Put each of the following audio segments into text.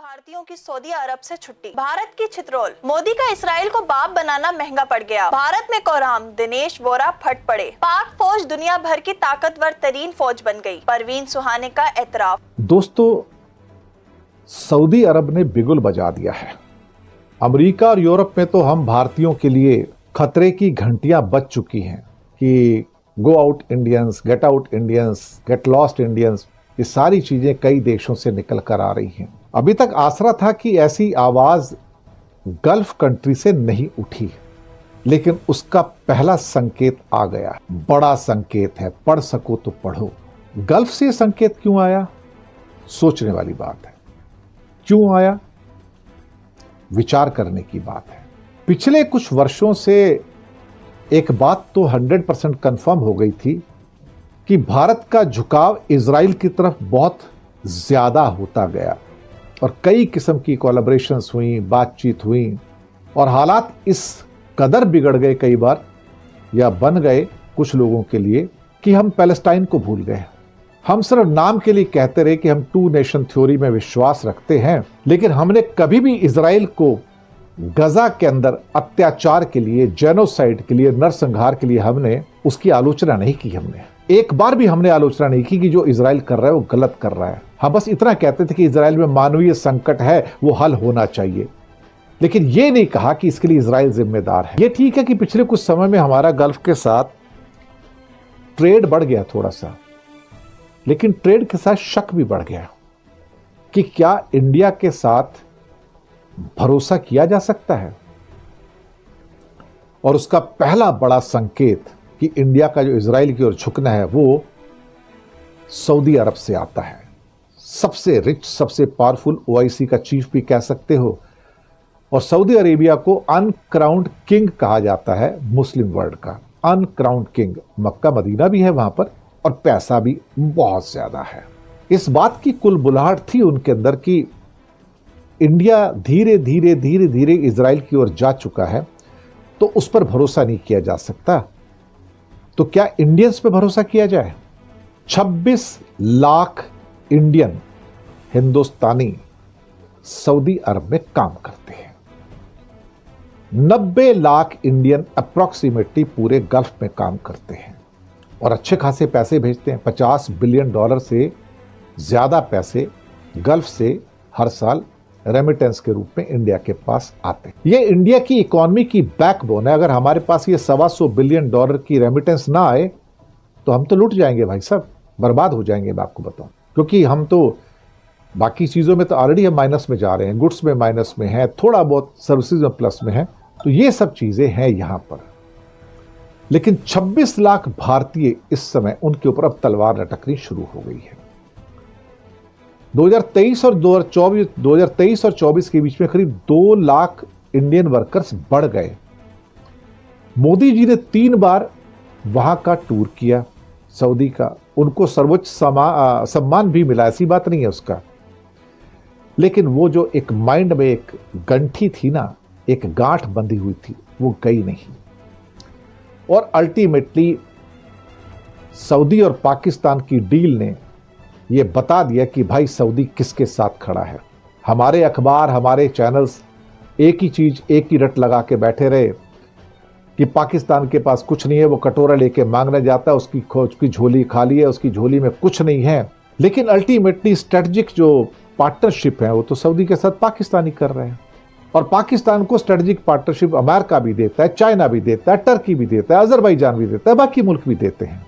भारतीयों की सऊदी अरब से छुट्टी। भारत की छितरोल। मोदी का इसराइल को बाप बनाना महंगा पड़ गया। भारत में कोहराम। दिनेश वोरा फट पड़े। पाक फौज दुनिया भर की ताकतवर तरीन फौज बन गई। परवीन सुहाने का एतराफ। दोस्तों, सऊदी अरब ने बिगुल बजा दिया है। अमेरिका और यूरोप में तो हम भारतीयों के लिए खतरे की घंटियां बज चुकी हैं कि go out Indians, get out Indians, get lost Indians, ये सारी चीजें कई देशों से निकल कर आ रही हैं। अभी तक आसरा था कि ऐसी आवाज गल्फ कंट्री से नहीं उठी, लेकिन उसका पहला संकेत आ गया। बड़ा संकेत है, पढ़ सको तो पढ़ो। गल्फ से संकेत क्यों आया? सोचने वाली बात है। क्यों आया? विचार करने की बात है। पिछले कुछ वर्षों से एक बात तो 100% कंफर्म हो गई थी कि भारत का झुकाव इजराइल की तरफ बहुत ज्यादा होता गया और कई किस्म की कोलैबोरेशंस हुई, बातचीत हुई और हालात इस कदर बिगड़ गए कई बार या बन गए कुछ लोगों के लिए कि हम पैलेस्टाइन को भूल गए। हम सिर्फ नाम के लिए कहते रहे कि हम 2 नेशन थ्योरी में विश्वास रखते हैं, लेकिन हमने कभी भी इजराइल को गजा के अंदर अत्याचार के लिए, जेनोसाइड के लिए, नरसंहार के लिए हमने उसकी आलोचना नहीं की। हमने एक बार भी हमने आलोचना नहीं की कि जो इजराइल कर रहा है वो गलत कर रहा है। हम बस इतना कहते थे कि इजराइल में मानवीय संकट है, वो हल होना चाहिए, लेकिन ये नहीं कहा कि इसके लिए इजराइल जिम्मेदार है। ये ठीक है कि पिछले कुछ समय में हमारा गल्फ के साथ ट्रेड बढ़ गया थोड़ा सा, लेकिन ट्रेड के साथ शक भी बढ़ गया कि क्या इंडिया के साथ भरोसा किया जा सकता है। और उसका पहला बड़ा संकेत कि इंडिया का जो इजराइल की ओर झुकना है वो सऊदी अरब से आता है। सबसे रिच, सबसे पावरफुल ओआईसी का चीफ भी कह सकते हो। और सऊदी अरेबिया को अनक्राउंड किंग कहा जाता है मुस्लिम वर्ल्ड का। Uncrowned king. मक्का मदीना भी है वहां पर और पैसा भी बहुत ज्यादा है। इस बात की कुल बुलाहट थी उनके अंदर कि इंडिया धीरे धीरे धीरे धीरे इजराइल की ओर जा चुका है, तो उस पर भरोसा नहीं किया जा सकता। तो क्या इंडियंस पे भरोसा किया जाए? 26 लाख इंडियन, हिंदुस्तानी सऊदी अरब में काम करते हैं। 90 लाख इंडियन अप्रॉक्सीमेटली पूरे गल्फ में काम करते हैं और अच्छे खासे पैसे भेजते हैं। $50 बिलियन से ज्यादा पैसे गल्फ से हर साल रेमिटेंस के रूप में इंडिया के पास आते हैं। ये इंडिया की इकोनॉमी की बैकबोन है। अगर हमारे पास ये $125 बिलियन की रेमिटेंस ना आए तो हम तो लुट जाएंगे भाई साहब, बर्बाद हो जाएंगे। मैं आपको बताऊं, क्योंकि हम तो बाकी चीजों में तो ऑलरेडी हम माइनस में जा रहे हैं। गुड्स में माइनस में है, थोड़ा बहुत सर्विसेज में प्लस में है, तो ये सब चीजें हैं यहां पर। लेकिन 26 लाख भारतीय इस समय उनके ऊपर अब तलवार लटकनी शुरू हो गई है। 2023 और 2024 के बीच में करीब 2 लाख इंडियन वर्कर्स बढ़ गए। मोदी जी ने 3 बार वहां का टूर किया सऊदी का। उनको सर्वोच्च सम्मान भी मिला, ऐसी बात नहीं है उसका, लेकिन वो जो एक माइंड में एक गंठी थी ना, एक गांठ बंधी हुई थी, वो गई नहीं। और अल्टीमेटली सऊदी और पाकिस्तान की डील ने ये बता दिया कि भाई सऊदी किसके साथ खड़ा है। हमारे अखबार, हमारे चैनल्स एक ही चीज, एक ही रट लगा के बैठे रहे कि पाकिस्तान के पास कुछ नहीं है, वो कटोरा लेके मांगने जाता है, उसकी झोली खाली है, उसकी झोली में कुछ नहीं है। लेकिन अल्टीमेटली स्ट्रेटजिक जो पार्टनरशिप है वो तो सऊदी के साथ पाकिस्तान ही कर रहे हैं। और पाकिस्तान को स्ट्रेटजिक पार्टनरशिप अमेरिका भी देता है, चाइना भी देता है, टर्की भी देता है, अजरबैजान भी देता है, बाकी मुल्क भी देते हैं।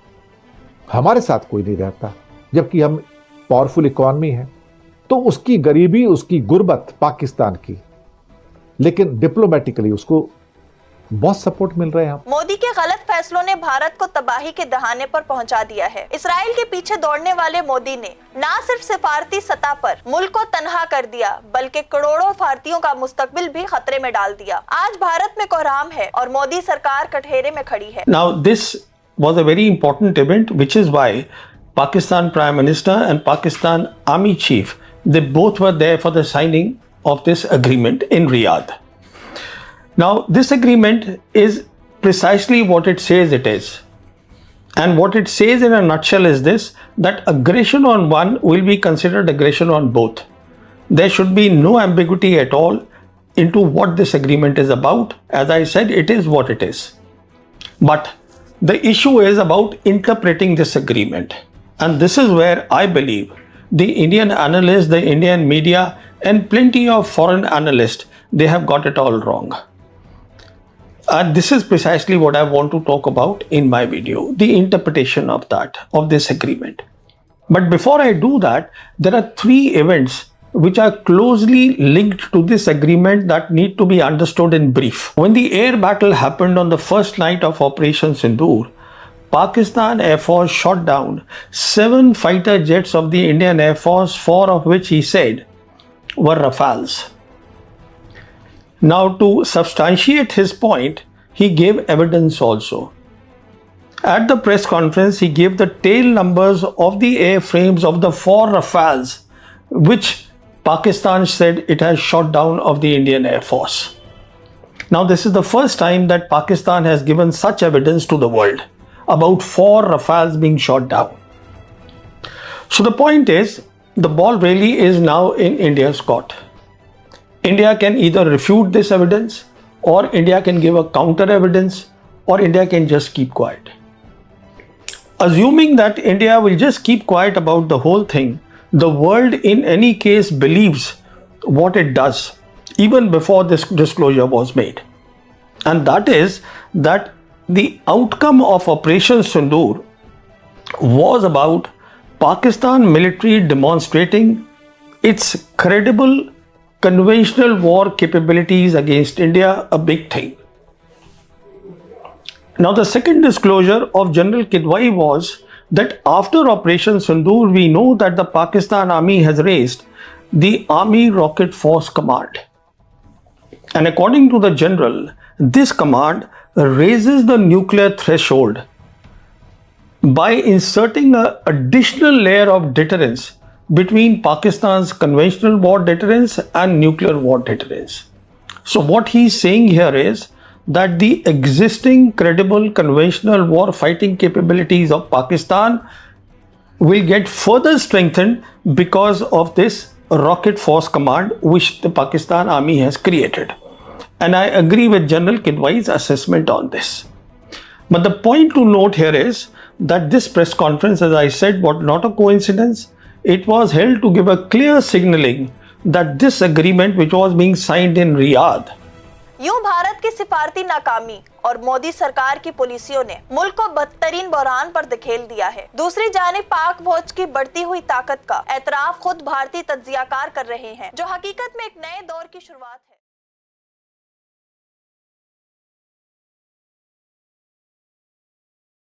हमारे साथ कोई नहीं रहता, जबकि हम पावरफुल इकोनॉमी है। तो उसकी गरीबी, उसकी गुर्बत पाकिस्तान की, लेकिन डिप्लोमेटिकली उसको बहुत सपोर्ट मिल रहे हैं। मोदी के गलत फैसलों ने भारत को तबाही के दहाने पर पहुंचा दिया है। इसराइल के पीछे दौड़ने वाले मोदी ने न सिर्फ सिफारती सतह पर मुल्क को तनहा कर दिया, बल्कि करोड़ों भारतीयों का मुस्तकबिल भी खतरे में डाल दिया। आज भारत में कोहराम है और मोदी सरकार कटघरे में खड़ी है। Now this was a very important event, which is why Pakistan Prime Minister and Pakistan Army Chief, they both were there for the signing of this agreement in Riyadh. Now, this agreement is precisely what it says it is. And what it says in a nutshell is this, that aggression on one will be considered aggression on both. There should be no ambiguity at all into what this agreement is about. As I said, it is what it is. But the issue is about interpreting this agreement. And this is where I believe the Indian analysts, the Indian media, and plenty of foreign analysts, they have got it all wrong. And this is precisely what I want to talk about in my video, the interpretation of this agreement. But before I do that, there are three events which are closely linked to this agreement that need to be understood in brief. When the air battle happened on the first night of Operation Sindoor, Pakistan Air Force shot down 7 fighter jets of the Indian Air Force, 4 of which he said were Rafales. Now, to substantiate his point, he gave evidence also. At the press conference, he gave the tail numbers of the airframes of the 4 Rafales, which Pakistan said it has shot down of the Indian Air Force. Now, this is the first time that Pakistan has given such evidence to the world about 4 Rafales being shot down. So the point is, the ball really is now in India's court. India can either refute this evidence, or India can give a counter evidence, or India can just keep quiet. Assuming that India will just keep quiet about the whole thing, the world in any case believes what it does, even before this disclosure was made. And that is that the outcome of Operation Sindoor was about Pakistan military demonstrating its credible conventional war capabilities against India, a big thing. Now, the second disclosure of General Kidwai was that after Operation Sindoor, we know that the Pakistan Army has raised the Army Rocket Force Command. And according to the general, this command raises the nuclear threshold by inserting an additional layer of deterrence between Pakistan's conventional war deterrence and nuclear war deterrence. So what he's saying here is that the existing credible conventional war fighting capabilities of Pakistan will get further strengthened because of this Rocket Force Command which the Pakistan Army has created. And I agree with General Kidwai's assessment on this. But the point to note here is that this press conference, as I said, was not a coincidence. It was held to give a clear signaling that this agreement, which was being signed in Riyadh, यूं भारत की सिफारती नाकामी और मोदी सरकार की पॉलिसियों ने मुल्क को बदतरीन बहरान पर धकेल दिया है। दूसरी जानिब पाक फौज की बढ़ती हुई ताकत का एतराफ खुद भारतीय तज्जियाकार कर रहे हैं, जो हकीकत में एक नए दौर की शुरुआत है।